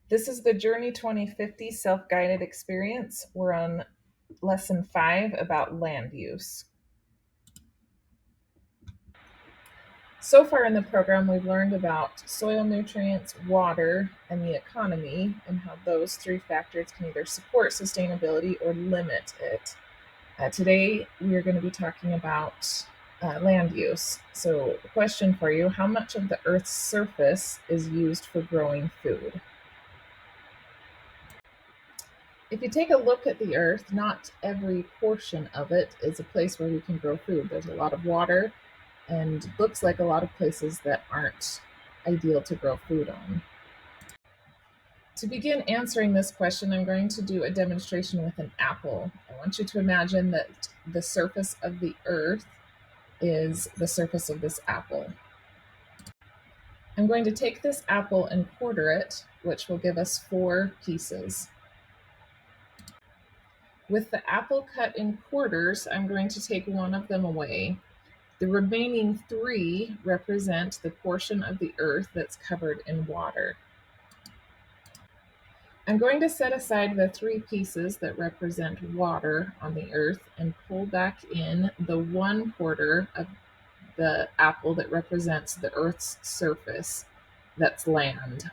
This is the Journey 2050 self-guided experience. We're on lesson 5 about land use. So far in the program, we've learned about soil nutrients, water, and the economy, and how those three factors can either support sustainability or limit it. Today, we are going to be talking about land use. So, a question for you: how much of the Earth's surface is used for growing food? If you take a look at the earth, not every portion of it is a place where we can grow food. There's a lot of water and looks like a lot of places that aren't ideal to grow food on. To begin answering this question, I'm going to do a demonstration with an apple. I want you to imagine that the surface of the earth is the surface of this apple. I'm going to take this apple and quarter it, which will give us 4 pieces. With the apple cut in quarters, I'm going to take one of them away. The remaining 3 represent the portion of the earth that's covered in water. I'm going to set aside the 3 pieces that represent water on the earth and pull back in the 1/4 of the apple that represents the earth's surface, that's land.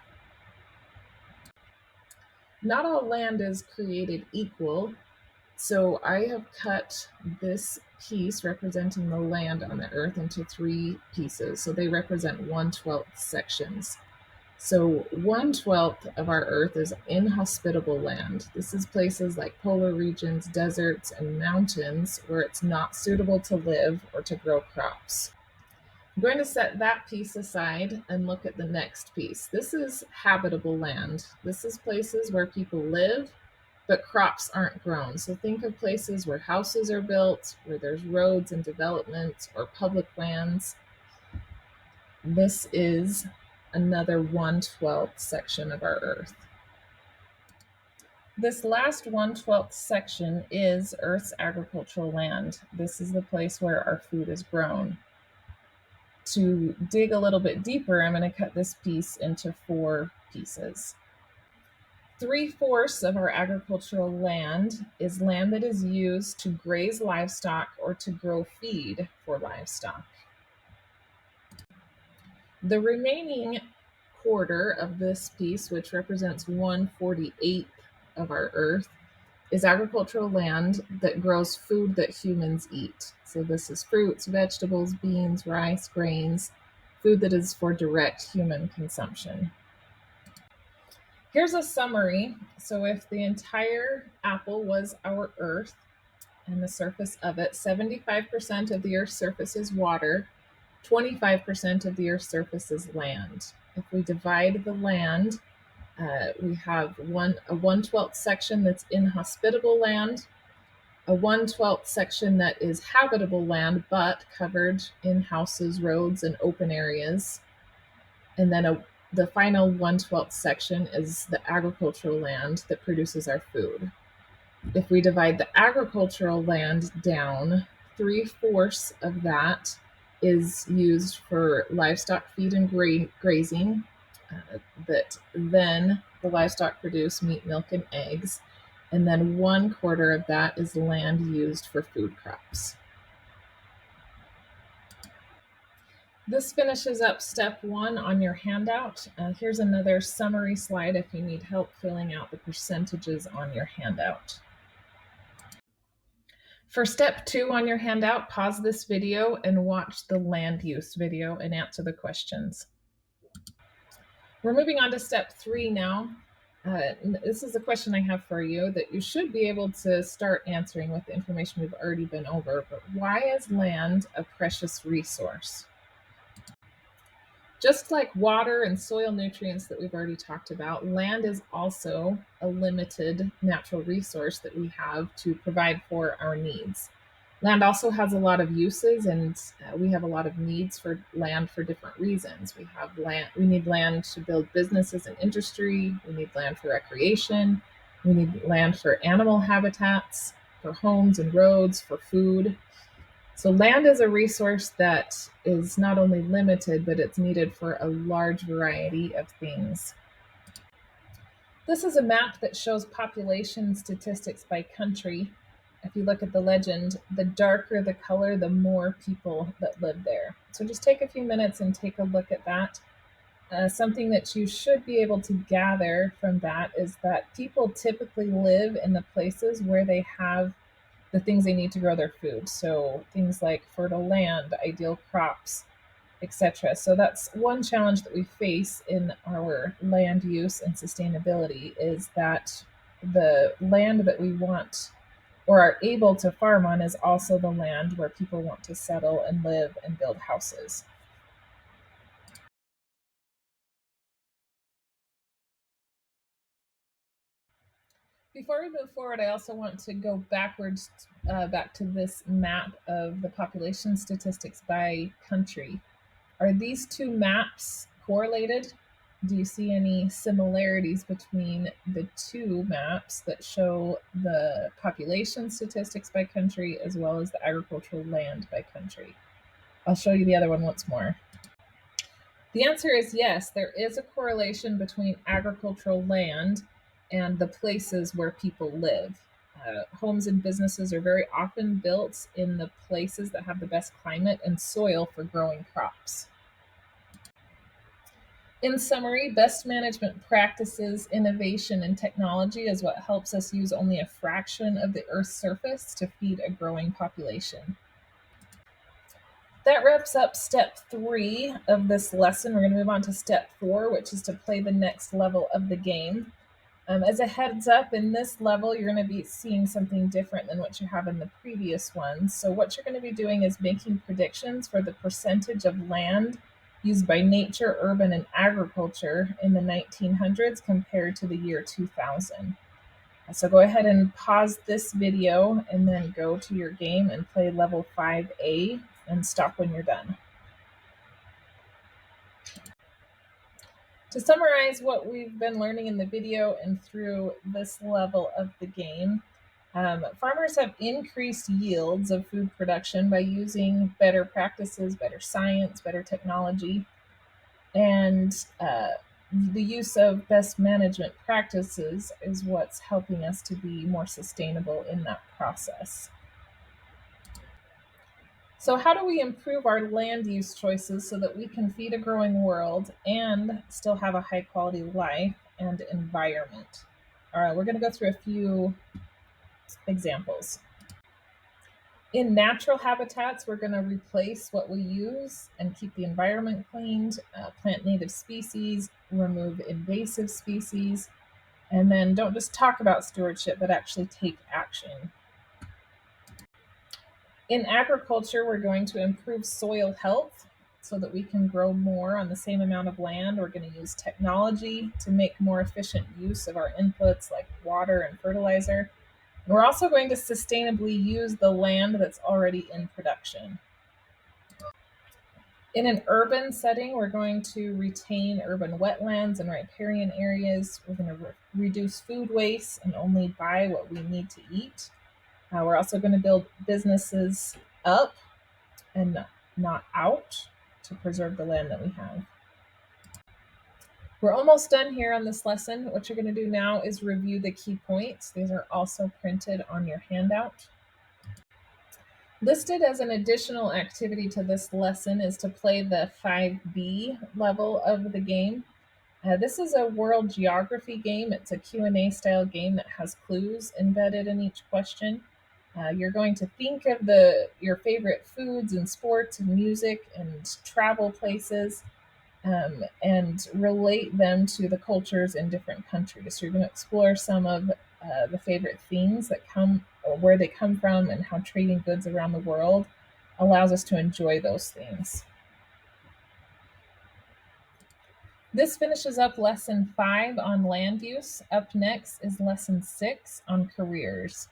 Not all land is created equal. So I have cut this piece representing the land on the earth into 3 pieces. So they represent 1/12 sections. So 1/12 of our earth is inhospitable land. This is places like polar regions, deserts, and mountains where it's not suitable to live or to grow crops. I'm going to set that piece aside and look at the next piece. This is habitable land. This is places where people live, but crops aren't grown. So think of places where houses are built, where there's roads and development, or public lands. This is another 1/12 section of our earth. This last 1/12 section is Earth's agricultural land. This is the place where our food is grown. To dig a little bit deeper, I'm going to cut this piece into 4 pieces. 3/4 of our agricultural land is land that is used to graze livestock or to grow feed for livestock. The remaining quarter of this piece, which represents 1/48 of our earth, is agricultural land that grows food that humans eat. So this is fruits, vegetables, beans, rice, grains, food that is for direct human consumption. Here's a summary. So if the entire apple was our earth and the surface of it, 75% of the earth's surface is water, 25% of the earth's surface is land. If we divide the land, we have a 1/12 section that's inhospitable land, a 1/12 section that is habitable land but covered in houses, roads, and open areas, and then the final 1/12 section is the agricultural land that produces our food. If we divide the agricultural land down, 3/4 of that is used for livestock feed and grazing, that then the livestock produce meat, milk, and eggs. And then 1/4 of that is land used for food crops. This finishes up step 1 on your handout. Here's another summary slide if you need help filling out the percentages on your handout. For step 2 on your handout, pause this video and watch the land use video and answer the questions. We're moving on to step 3 now. This is a question I have for you that you should be able to start answering with the information we've already been over, but why is land a precious resource? Just like water and soil nutrients that we've already talked about, land is also a limited natural resource that we have to provide for our needs. Land also has a lot of uses, and we have a lot of needs for land for different reasons. We need land to build businesses and industry. We need land for recreation. We need land for animal habitats, for homes and roads, for food. So land is a resource that is not only limited, but it's needed for a large variety of things. This is a map that shows population statistics by country. If you look at the legend, the darker the color, the more people that live there. So just take a few minutes and take a look at that. Something that you should be able to gather from that is that people typically live in the places where they have the things they need to grow their food. So things like fertile land, ideal crops, etc. So that's one challenge that we face in our land use and sustainability is that the land that we want or are able to farm on is also the land where people want to settle and live and build houses. Before we move forward, I also want to go backwards, back to this map of the population statistics by country. Are these two maps correlated? Do you see any similarities between the two maps that show the population statistics by country as well as the agricultural land by country? I'll show you the other one once more. The answer is yes, there is a correlation between agricultural land and the places where people live. Homes and businesses are very often built in the places that have the best climate and soil for growing crops. In summary, best management practices, innovation, and technology is what helps us use only a fraction of the Earth's surface to feed a growing population. That wraps up step 3 of this lesson. We're going to move on to step 4, which is to play the next level of the game. As a heads up, in this level, you're going to be seeing something different than what you have in the previous ones. So what you're going to be doing is making predictions for the percentage of land used by nature, urban, and agriculture in the 1900s compared to the year 2000. So go ahead and pause this video and then go to your game and play level 5A and stop when you're done. To summarize what we've been learning in the video and through this level of the game, farmers have increased yields of food production by using better practices, better science, better technology, and the use of best management practices is what's helping us to be more sustainable in that process. So, how do we improve our land use choices so that we can feed a growing world and still have a high quality life and environment? All right, we're going to go through a few examples. In natural habitats, we're going to replace what we use and keep the environment cleaned, plant native species, remove invasive species, and then don't just talk about stewardship, but actually take action. In agriculture, we're going to improve soil health so that we can grow more on the same amount of land. We're going to use technology to make more efficient use of our inputs like water and fertilizer. And we're also going to sustainably use the land that's already in production. In an urban setting, we're going to retain urban wetlands and riparian areas. We're going to reduce food waste and only buy what we need to eat. We're also going to build businesses up and not out to preserve the land that we have. We're almost done here on this lesson. What you're going to do now is review the key points. These are also printed on your handout. Listed as an additional activity to this lesson is to play the 5B level of the game. This is a world geography game. It's a Q&A style game that has clues embedded in each question. You're going to think of your favorite foods and sports and music and travel places, and relate them to the cultures in different countries. So you're going to explore some of the favorite things that come, or where they come from, and how trading goods around the world allows us to enjoy those things. This finishes up lesson 5 on land use. Up next is lesson 6 on careers.